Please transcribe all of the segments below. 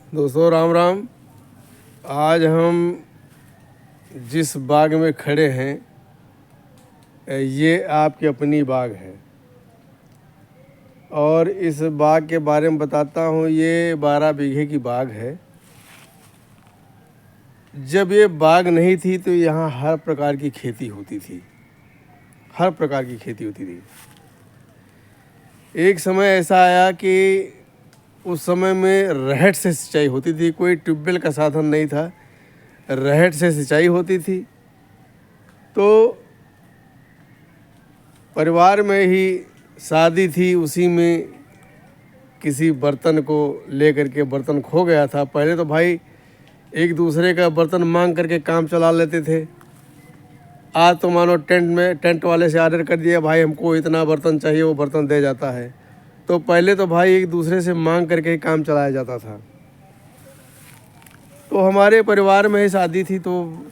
दोस्तों राम राम। आज हम जिस बाग में खड़े हैं ये आपकी अपनी बाग है और इस बाग के बारे में बताता हूँ। ये 12 बीघे की बाग है। जब ये बाग नहीं थी तो यहाँ हर प्रकार की खेती होती थी, हर प्रकार की खेती होती थी। एक समय ऐसा आया कि उस समय में रहट से सिंचाई होती थी, कोई ट्यूबवेल का साधन नहीं था, रहट से सिंचाई होती थी। तो परिवार में ही शादी थी, उसी में किसी बर्तन को लेकर के बर्तन खो गया था। पहले तो भाई एक दूसरे का बर्तन मांग करके काम चला लेते थे। आज तो मानो टेंट वाले से ऑर्डर कर दिया, भाई हमको इतना बर्तन चाहिए, वो बर्तन दे जाता है। तो पहले तो भाई एक दूसरे से मांग करके ही काम चलाया जाता था। तो हमारे परिवार में ही शादी थी, तो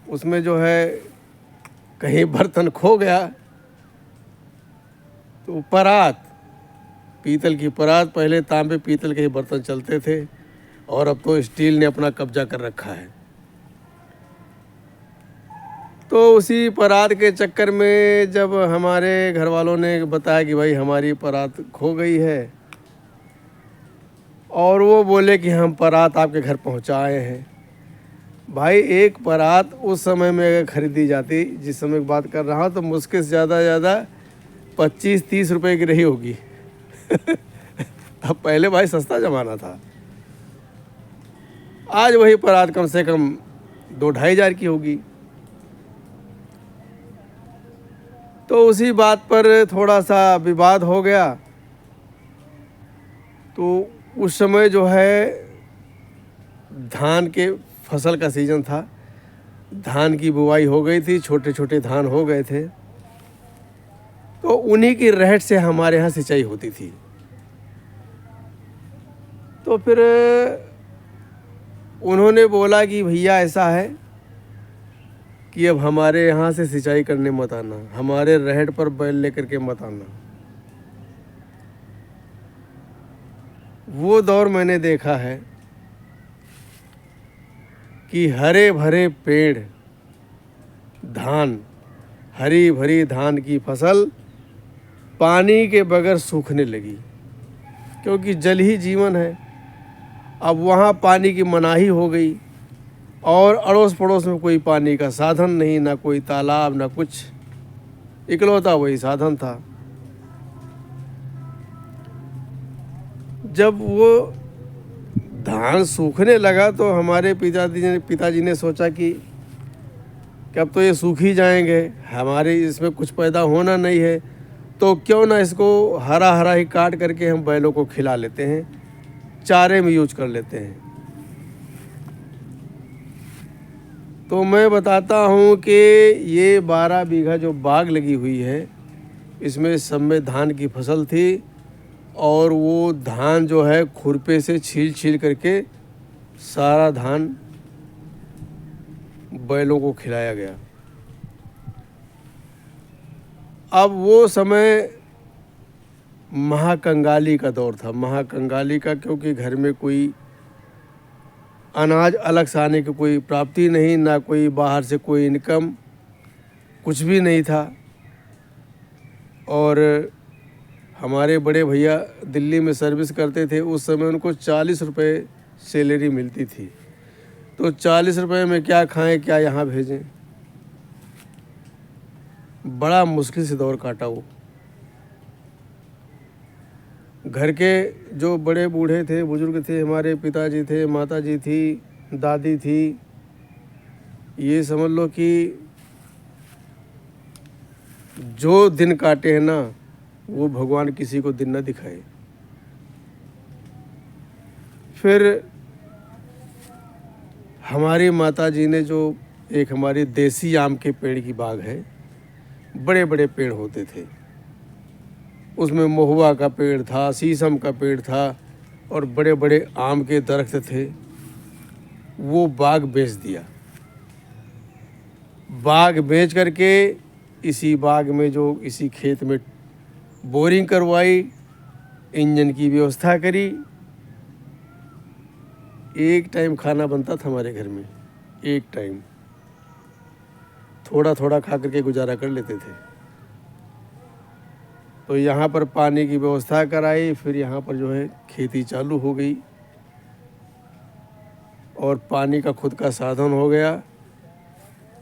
उसमें जो है कहीं बर्तन खो गया तो परात, पीतल की परात, पहले तांबे पीतल के ही बर्तन चलते थे और अब तो स्टील ने अपना कब्जा कर रखा है। तो उसी परात के चक्कर में जब हमारे घर वालों ने बताया कि भाई हमारी परात खो गई है, और वो बोले कि हम परात आपके घर पहुंचाए हैं। भाई एक परात उस समय में अगर ख़रीदी जाती, जिस समय की बात कर रहा हूँ, तो मुश्किल से ज़्यादा 25-30 रुपए की रही होगी। अब पहले भाई सस्ता ज़माना था। आज वही परात कम से कम 2-2.5 हज़ार की होगी। तो उसी बात पर थोड़ा सा विवाद हो गया। तो उस समय जो है धान के फसल का सीज़न था, धान की बुआई हो गई थी, छोटे छोटे धान हो गए थे। तो उन्हीं की रहट से हमारे यहाँ सिंचाई होती थी। तो फिर उन्होंने बोला कि भैया ऐसा है कि अब हमारे यहाँ से सिंचाई करने मत आना, हमारे रहट पर बैल लेकर के मत आना। वो दौर मैंने देखा है कि हरे भरे पेड़, धान, हरी भरी धान की फसल पानी के बगैर सूखने लगी, क्योंकि जल ही जीवन है। अब वहाँ पानी की मनाही हो गई और अड़ोस पड़ोस में कोई पानी का साधन नहीं, ना कोई तालाब ना कुछ, इकलौता वही साधन था। जब वो धान सूखने लगा तो हमारे पिताजी ने सोचा कि अब तो ये सूख ही जाएंगे, हमारे इसमें कुछ पैदा होना नहीं है, तो क्यों ना इसको हरा हरा ही काट करके हम बैलों को खिला लेते हैं, चारे में यूज कर लेते हैं। तो मैं बताता हूँ कि ये 12 बीघा जो बाग लगी हुई है, इसमें सब में धान की फसल थी और वो धान जो है खुरपे से छील छील करके सारा धान बैलों को खिलाया गया। अब वो समय महाकंगाली का दौर था, महाकंगाली का, क्योंकि घर में कोई अनाज अलग से आने की कोई प्राप्ति नहीं, ना कोई बाहर से कोई इनकम, कुछ भी नहीं था। और हमारे बड़े भैया दिल्ली में सर्विस करते थे, उस समय उनको 40 रुपये सैलरी मिलती थी। तो 40 रुपये में क्या खाएं, क्या यहाँ भेजें। बड़ा मुश्किल से दौर काटा वो। घर के जो बड़े बूढ़े थे, बुजुर्ग थे, हमारे पिताजी थे, माताजी थी, दादी थी, ये समझ लो कि जो दिन काटे हैं ना, वो भगवान किसी को दिन न दिखाए। फिर हमारी माताजी ने जो एक हमारी देसी आम के पेड़ की बाग है, बड़े बड़े पेड़ होते थे, उसमें महुआ का पेड़ था, शीशम का पेड़ था और बड़े बड़े आम के दरख्त थे। वो बाग बेच दिया। बाग बेच करके इसी बाग में जो इसी खेत में बोरिंग करवाई, इंजन की व्यवस्था करी एक टाइम खाना बनता था हमारे घर में, एक टाइम, थोड़ा थोड़ा खा करके गुजारा कर लेते थे। तो यहाँ पर पानी की व्यवस्था कराई, फिर यहाँ पर जो है खेती चालू हो गई और पानी का खुद का साधन हो गया।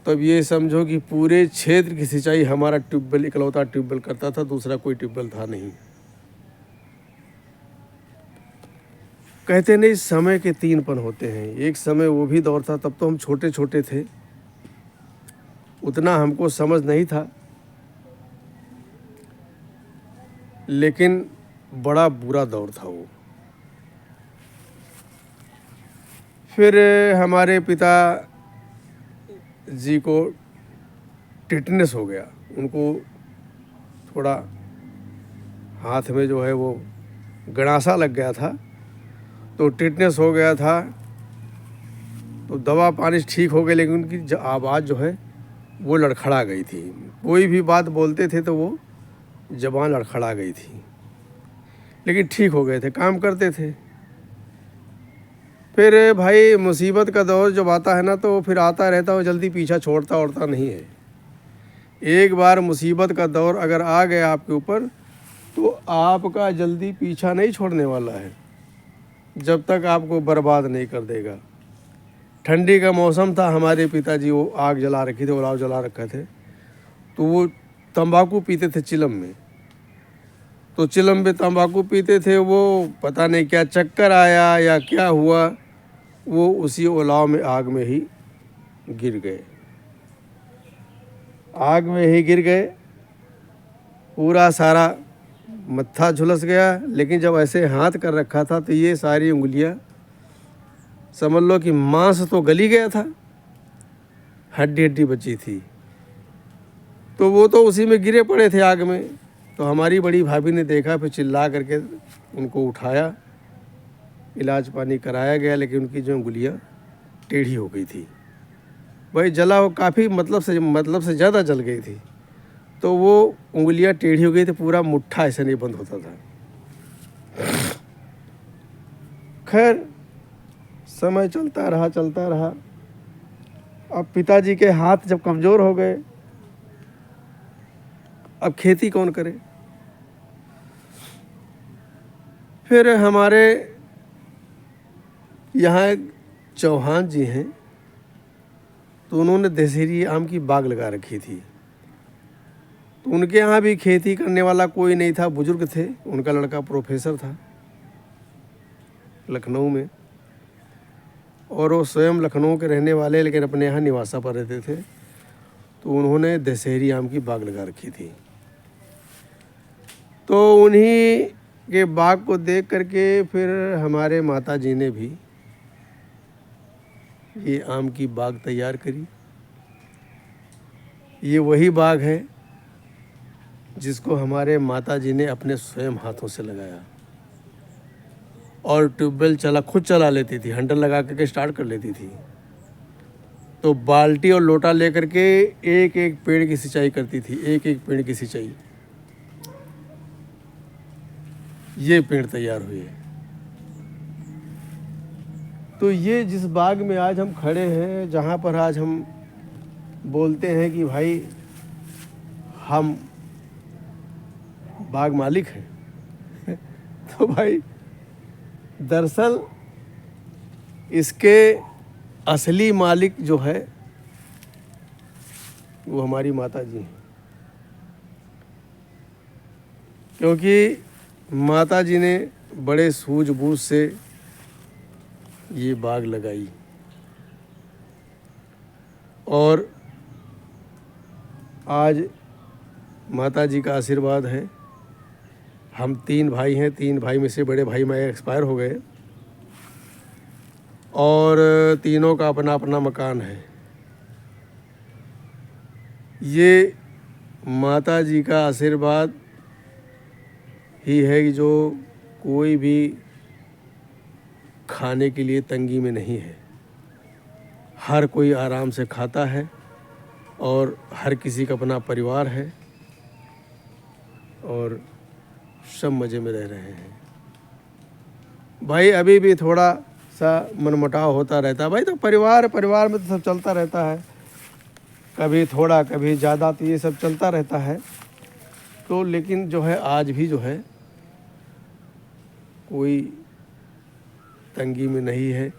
तब ये समझो कि पूरे क्षेत्र की सिंचाई हमारा ट्यूबवेल, इकलौता ट्यूबवेल करता था, दूसरा कोई ट्यूबवेल था नहीं। कहते नहीं समय के तीन पन होते हैं। एक समय वो भी दौर था, तब तो हम छोटे छोटे थे, उतना हमको समझ नहीं था, लेकिन बड़ा बुरा दौर था वो। फिर हमारे पिता जी को टिटनेस हो गया, उनको थोड़ा हाथ में जो है वो गड़ासा लग गया था, तो टिटनेस हो गया था। तो दवा पानी से ठीक हो गई, लेकिन उनकी आवाज़ जो है वो लड़खड़ा गई थी। कोई भी बात बोलते थे तो वो ज़बान लड़खड़ा गई थी, लेकिन ठीक हो गए थे, काम करते थे। फिर भाई मुसीबत का दौर जब आता है ना, तो फिर आता रहता है, जल्दी पीछा छोड़ता ओड़ता नहीं है। एक बार मुसीबत का दौर अगर आ गया आपके ऊपर, तो आपका जल्दी पीछा नहीं छोड़ने वाला है, जब तक आपको बर्बाद नहीं कर देगा। ठंडी का मौसम था, हमारे पिताजी वो आग जला रखी थी, उलाव जला रखा थे, तो वो तंबाकू पीते थे चिलम में। तो चिलम में तंबाकू पीते थे, वो पता नहीं क्या चक्कर आया या क्या हुआ, वो उसी उलाव में आग में ही गिर गए। आग में ही गिर गए, पूरा सारा मत्था झुलस गया। लेकिन जब ऐसे हाथ कर रखा था तो ये सारी उंगलियां समझ लो कि मांस तो गली गया था, हड्डी हड्डी बची थी। तो वो तो उसी में गिरे पड़े थे आग में। तो हमारी बड़ी भाभी ने देखा, फिर चिल्ला करके उनको उठाया, इलाज पानी कराया गया, लेकिन उनकी जो उंगलियां टेढ़ी हो गई थी। भाई जला वो काफ़ी मतलब से ज़्यादा जल गई थी, तो वो उंगलियां टेढ़ी हो गई थी, पूरा मुट्ठा ऐसे नहीं बंद होता था। खैर समय चलता रहा। अब पिताजी के हाथ जब कमज़ोर हो गए, अब खेती कौन करे। फिर हमारे यहाँ एक चौहान जी हैं, तो उन्होंने दशहरी आम की बाग लगा रखी थी। तो उनके यहाँ भी खेती करने वाला कोई नहीं था, बुजुर्ग थे, उनका लड़का प्रोफेसर था लखनऊ में, और वो स्वयं लखनऊ के रहने वाले, लेकिन अपने यहाँ निवासा पर रहते थे। तो उन्होंने दशहरी आम की बाग लगा रखी थी। तो उन्हीं के बाग को देख करके फिर हमारे माता जी ने भी ये आम की बाग तैयार करी। ये वही बाग है जिसको हमारे माता जी ने अपने स्वयं हाथों से लगाया, और ट्यूबवेल खुद चला लेती थी, हैंडल लगा करके स्टार्ट कर लेती थी। तो बाल्टी और लोटा लेकर के एक एक पेड़ की सिंचाई करती थी, एक एक पेड़ की सिंचाई। ये पेड़ तैयार हुए। तो ये जिस बाग में आज हम खड़े हैं, जहाँ पर आज हम बोलते हैं कि भाई हम बाग मालिक हैं तो भाई दरअसल इसके असली मालिक जो है वो हमारी माता जी हैं, क्योंकि माता जी ने बड़े सूझबूझ से ये बाग लगाई। और आज माता जी का आशीर्वाद है। हम 3 भाई हैं, 3 भाई में से बड़े भाई मैं एक्सपायर हो गए, और तीनों का अपना अपना मकान है। ये माता जी का आशीर्वाद ही है कि जो कोई भी खाने के लिए तंगी में नहीं है, हर कोई आराम से खाता है, और हर किसी का अपना परिवार है, और सब मज़े में रह रहे हैं। भाई अभी भी थोड़ा सा मनमुटाव होता रहता है। भाई तो परिवार में तो सब चलता रहता है, कभी थोड़ा कभी ज़्यादा, तो ये सब चलता रहता है। तो लेकिन जो है आज भी जो है कोई तंगी में नहीं है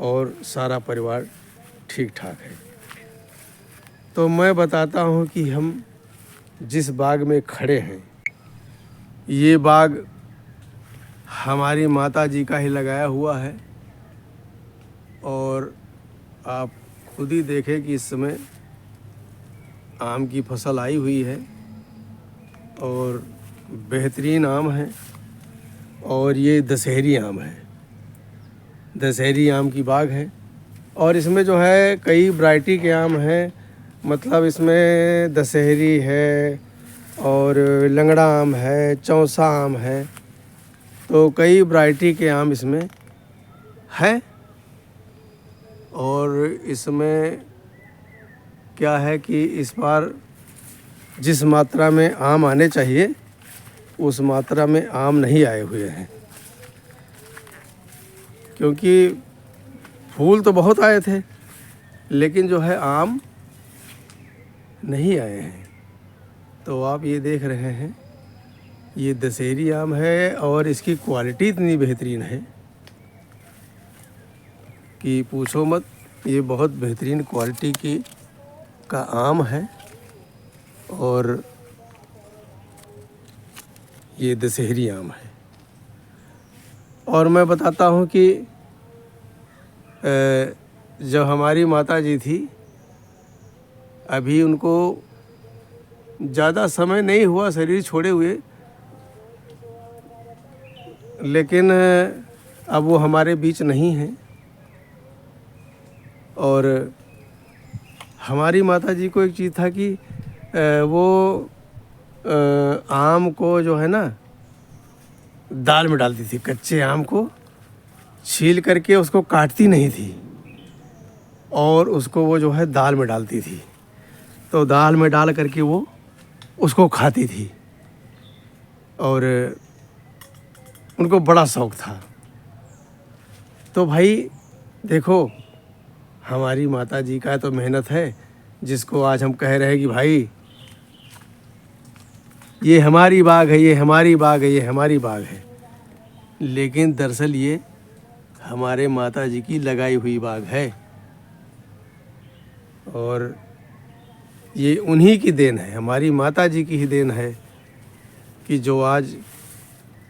और सारा परिवार ठीक ठाक है। तो मैं बताता हूँ कि हम जिस बाग में खड़े हैं, ये बाग हमारी माता जी का ही लगाया हुआ है। और आप खुद ही देखें कि इस समय आम की फसल आई हुई है और बेहतरीन आम है। और ये दशहरी आम है, दशहरी आम की बाग है। और इसमें जो है कई वैरायटी के आम हैं, मतलब इसमें दशहरी है और लंगड़ा आम है, चौसा आम है, तो कई वैरायटी के आम इसमें है। और इसमें क्या है कि इस बार जिस मात्रा में आम आने चाहिए उस मात्रा में आम नहीं आए हुए हैं, क्योंकि फूल तो बहुत आए थे लेकिन जो है आम नहीं आए हैं। तो आप ये देख रहे हैं, ये दशहरी आम है और इसकी क्वालिटी इतनी बेहतरीन है कि पूछो मत। ये बहुत बेहतरीन क्वालिटी का आम है और ये दशहरी आम है। और मैं बताता हूँ कि जब हमारी माता जी थी, अभी उनको ज़्यादा समय नहीं हुआ शरीर छोड़े हुए, लेकिन अब वो हमारे बीच नहीं हैं। और हमारी माता जी को एक चीज़ था कि वो आम को जो है ना दाल में डालती थी। कच्चे आम को छील करके उसको काटती नहीं थी और उसको वो जो है दाल में डालती थी। तो दाल में डाल करके वो उसको खाती थी और उनको बड़ा शौक़ था। तो भाई देखो, हमारी माता जी का तो मेहनत है, जिसको आज हम कह रहे हैं कि भाई ये हमारी बाग है, ये हमारी बाग है, ये हमारी बाग है, लेकिन दरअसल ये हमारे माता जी की लगाई हुई बाग है। और ये उन्हीं की देन है, हमारी माता जी की ही देन है कि जो आज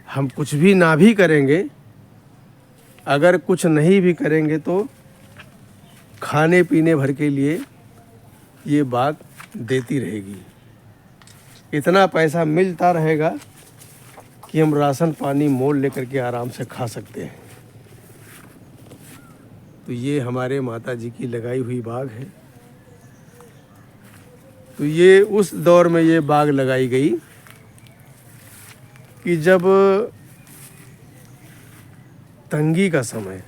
हम कुछ भी ना भी करेंगे, अगर कुछ नहीं भी करेंगे तो खाने पीने भर के लिए ये बाग देती रहेगी। इतना पैसा मिलता रहेगा कि हम राशन पानी मोल लेकर के आराम से खा सकते हैं। तो ये हमारे माता जी की लगाई हुई बाग है। तो ये उस दौर में ये बाग लगाई गई कि जब तंगी का समय,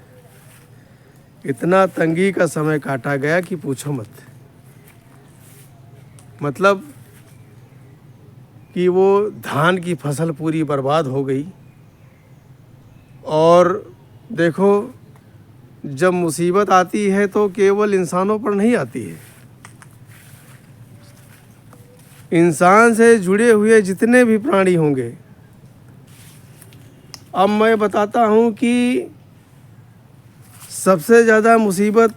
इतना तंगी का समय काटा गया कि पूछो मत। मतलब कि वो धान की फसल पूरी बर्बाद हो गई। और देखो, जब मुसीबत आती है तो केवल इंसानों पर नहीं आती है, इंसान से जुड़े हुए जितने भी प्राणी होंगे। अब मैं बताता हूँ कि सबसे ज़्यादा मुसीबत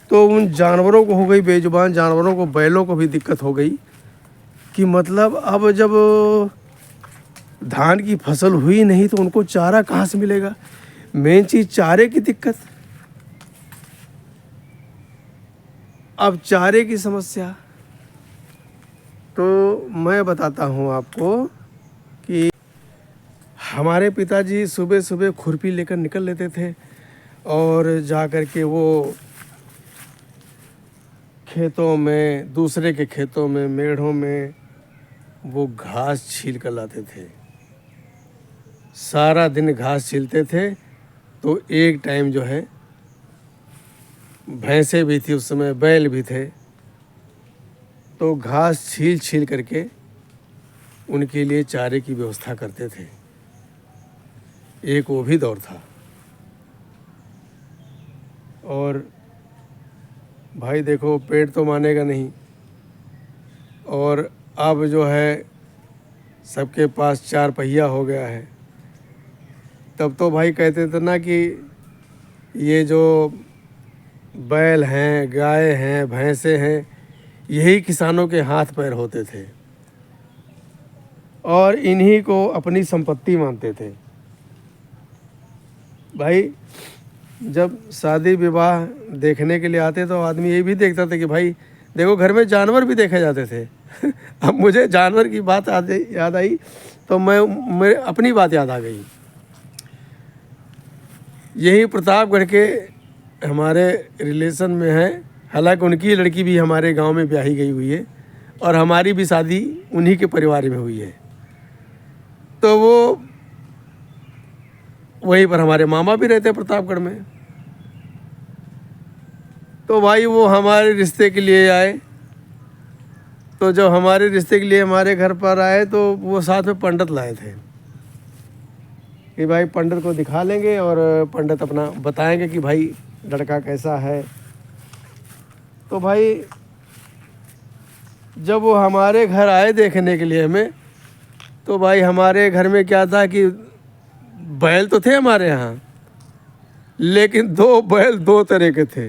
तो उन जानवरों को हो गई, बेजुबान जानवरों को, बैलों को भी दिक्कत हो गई कि मतलब अब जब धान की फसल हुई नहीं तो उनको चारा कहाँ से मिलेगा। मेन चीज़ चारे की दिक्कत। अब चारे की समस्या, तो मैं बताता हूँ आपको कि हमारे पिताजी सुबह सुबह खुरपी लेकर निकल लेते थे और जा कर के वो खेतों में, दूसरे के खेतों में, मेढ़ों में वो घास छील कर लाते थे। सारा दिन घास छीलते थे। तो एक टाइम जो है भैंसें भी थी, उस समय बैल भी थे, तो घास छील छील करके उनके लिए चारे की व्यवस्था करते थे। एक वो भी दौर था। और भाई देखो पेड़ तो मानेगा नहीं, और अब जो है सबके पास 4 पहिया हो गया है। तब तो भाई कहते थे ना कि ये जो बैल हैं, गाय हैं, भैंसे हैं, यही किसानों के हाथ पैर होते थे और इन्हीं को अपनी संपत्ति मानते थे। भाई जब शादी विवाह देखने के लिए आते तो आदमी ये भी देखता था कि भाई देखो घर में जानवर भी देखे जाते थे। अब मुझे जानवर की बात याद आई तो मेरे अपनी बात याद आ गई। यही प्रतापगढ़ के हमारे रिलेशन में है, हालांकि उनकी लड़की भी हमारे गांव में ब्याही गई हुई है और हमारी भी शादी उन्हीं के परिवार में हुई है। तो वो वहीं पर हमारे मामा भी रहते हैं प्रतापगढ़ में। तो भाई वो हमारे रिश्ते के लिए आए। तो जब हमारे रिश्ते के लिए हमारे घर पर आए तो वो साथ में पंडित लाए थे कि भाई पंडित को दिखा लेंगे और पंडित अपना बताएंगे कि भाई लड़का कैसा है। तो भाई जब वो हमारे घर आए देखने के लिए हमें, तो भाई हमारे घर में क्या था कि बैल तो थे हमारे यहाँ, लेकिन 2 बैल 2 तरह के थे।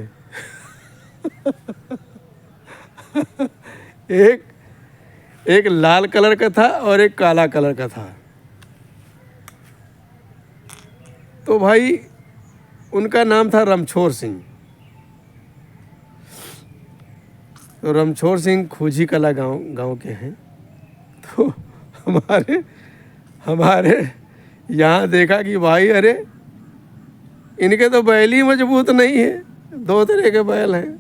एक लाल कलर का था और एक काला कलर का था। तो भाई उनका नाम था रमछोर सिंह। तो रमछोर सिंह खूजी कला गांव के हैं। तो हमारे यहाँ देखा कि भाई अरे इनके तो बैल ही मजबूत नहीं है, 2 तरह के बैल हैं।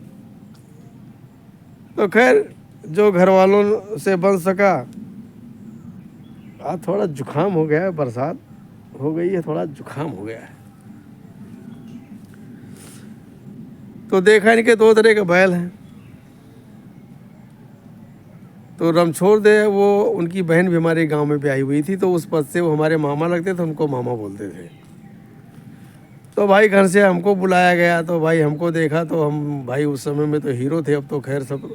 तो खैर जो घर वालों से बन सका। आज थोड़ा जुकाम हो गया है, बरसात हो गई है, थोड़ा जुकाम हो गया है। तो देखा इनके 2 तरह के बैल हैं। तो रमछोर दे वो उनकी बहन भी हमारे गांव में ब्याही हुई थी, तो उस पद से वो हमारे मामा लगते थे, उनको मामा बोलते थे। तो भाई घर से हमको बुलाया गया। तो भाई हमको देखा तो हम भाई उस समय में तो हीरो थे, अब तो खैर सब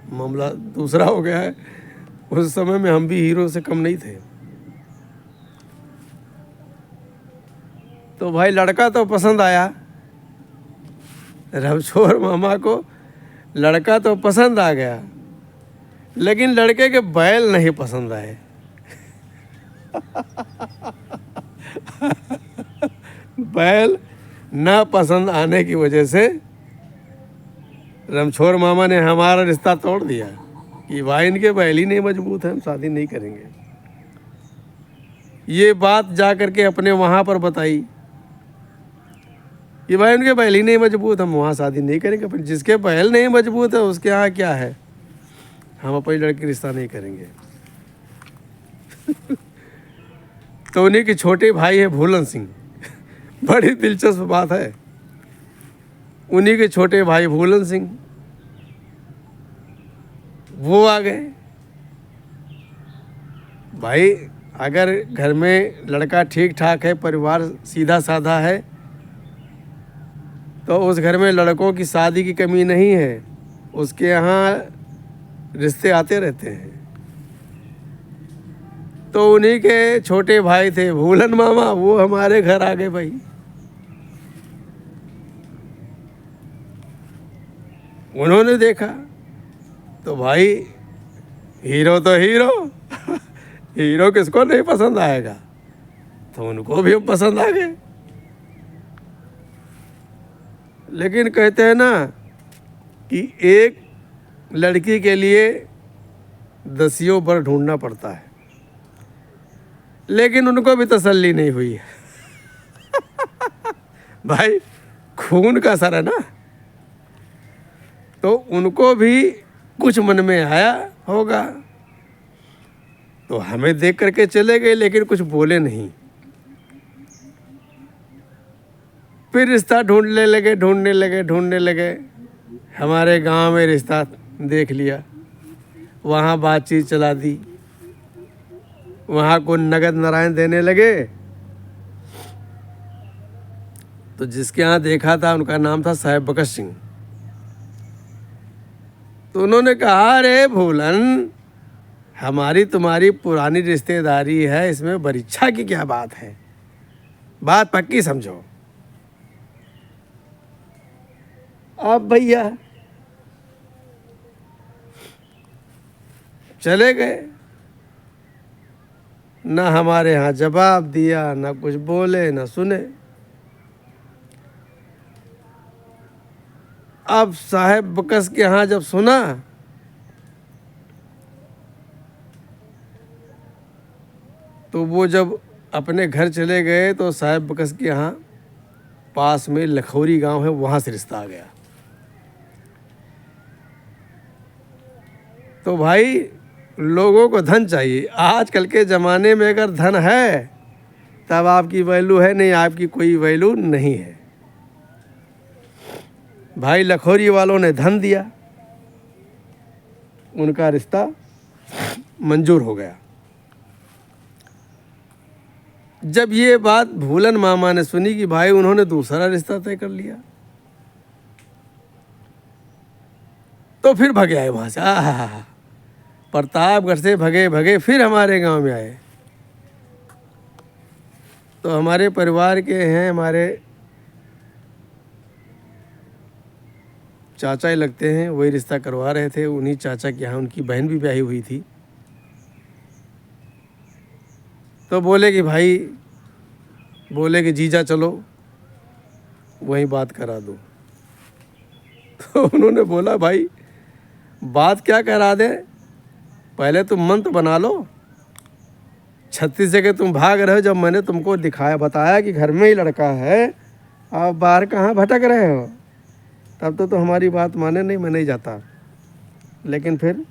मामला दूसरा हो गया है। उस समय में हम भी हीरो से कम नहीं थे। तो भाई लड़का तो पसंद आया, रमछोर मामा को लड़का तो पसंद आ गया, लेकिन लड़के के बैल नहीं पसंद आए। बैल ना पसंद आने की वजह से रमछोर मामा ने हमारा रिश्ता तोड़ दिया कि भाई इनके बैल ही नहीं मजबूत है, हम शादी नहीं करेंगे। ये बात जा करके अपने वहाँ पर बताई कि भाई उनके बैल ही नहीं मजबूत, हम वहाँ शादी नहीं करेंगे। पर जिसके बैल नहीं मजबूत है उसके यहाँ क्या है, हम अपनी लड़की रिश्ता नहीं करेंगे। तो उन्हीं के छोटे भाई है भूलन सिंह। बड़ी दिलचस्प बात है, उन्हीं के छोटे भाई भूलन सिंह वो आ गए। भाई अगर घर में लड़का ठीक ठाक है, परिवार सीधा साधा है, तो उस घर में लड़कों की शादी की कमी नहीं है। उसके यहाँ रिश्ते आते रहते हैं। तो उन्हीं के छोटे भाई थे भूलन मामा, वो हमारे घर आ गए। भाई उन्होंने देखा तो भाई हीरो तो हीरो, हीरो किसको नहीं पसंद आएगा। तो उनको भी हम पसंद आ गए। लेकिन कहते हैं ना कि एक लड़की के लिए 10 बर ढूंढना पड़ता है, लेकिन उनको भी तसल्ली नहीं हुई है। भाई खून का असर है ना, तो उनको भी कुछ मन में आया होगा। तो हमें देख करके चले गए, लेकिन कुछ बोले नहीं। फिर रिश्ता ढूंढने लगे। हमारे गांव में रिश्ता देख लिया, वहाँ बातचीत चला दी, वहाँ को नगद नारायण देने लगे। तो जिसके यहाँ देखा था उनका नाम था साहेब बकत सिंह। तो उन्होंने कहा, अरे भूलन, हमारी तुम्हारी पुरानी रिश्तेदारी है, इसमें परीक्षा की क्या बात है, बात पक्की समझो। अब भैया चले गए, ना हमारे यहाँ जवाब दिया, ना कुछ बोले, ना सुने। अब साहेब बकस के यहाँ जब सुना तो वो जब अपने घर चले गए तो साहेब बकस के यहाँ पास में लखौरी गांव है, वहाँ से रिश्ता आ गया। तो भाई लोगों को धन चाहिए। आजकल के ज़माने में अगर धन है तब आपकी वैल्यू है, नहीं आपकी कोई वैल्यू नहीं है। भाई लखौरी वालों ने धन दिया, उनका रिश्ता मंजूर हो गया। जब ये बात भूलन मामा ने सुनी कि भाई उन्होंने दूसरा रिश्ता तय कर लिया, तो फिर भगे आए वहाँ से। प्रतापगढ़ से भगे भगे फिर हमारे गांव में आए। तो हमारे परिवार के हैं, हमारे चाचा ही लगते हैं, वही रिश्ता करवा रहे थे। उन्हीं चाचा के यहाँ उनकी बहन भी ब्याही हुई थी। तो बोले कि जीजा चलो वहीं बात करा दो। तो उन्होंने बोला, भाई बात क्या करा दे, पहले तुम मंत्र बना लो। 36 जगह तुम भाग रहे हो, जब मैंने तुमको दिखाया बताया कि घर में ही लड़का है, आप बाहर कहाँ भटक रहे हो, तब तो हमारी बात माने नहीं, मैं नहीं जाता। लेकिन फिर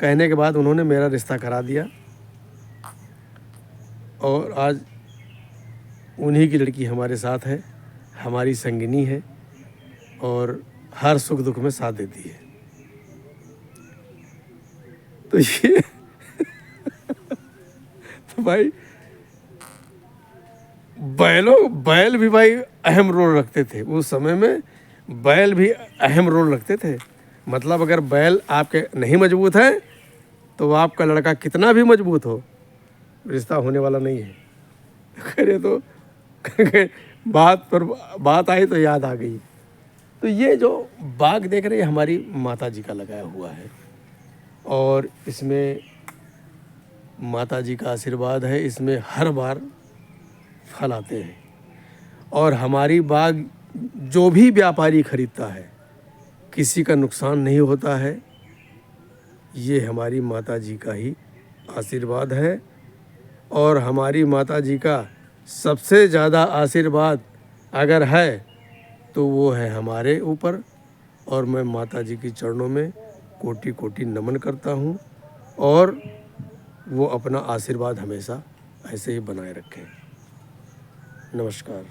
कहने के बाद उन्होंने मेरा रिश्ता करा दिया और आज उन्हीं की लड़की हमारे साथ है, हमारी संगिनी है और हर सुख दुख में साथ देती है। तो ये तो भाई बैल भी भाई अहम रोल रखते थे उस समय में। बैल भी अहम रोल रखते थे। मतलब अगर बैल आपके नहीं मजबूत है तो आपका लड़का कितना भी मजबूत हो, रिश्ता होने वाला नहीं है। अरे तो बात आई तो याद आ गई। तो ये जो बाग देख रहे हैं हमारी माता जी का लगाया हुआ है और इसमें माता जी का आशीर्वाद है। इसमें हर बार फल आते हैं और हमारी बाग जो भी व्यापारी खरीदता है किसी का नुकसान नहीं होता है। ये हमारी माता जी का ही आशीर्वाद है और हमारी माता जी का सबसे ज़्यादा आशीर्वाद अगर है तो वो है हमारे ऊपर। और मैं माता जी के चरणों में कोटि कोटि नमन करता हूँ और वो अपना आशीर्वाद हमेशा ऐसे ही बनाए रखें। नमस्कार।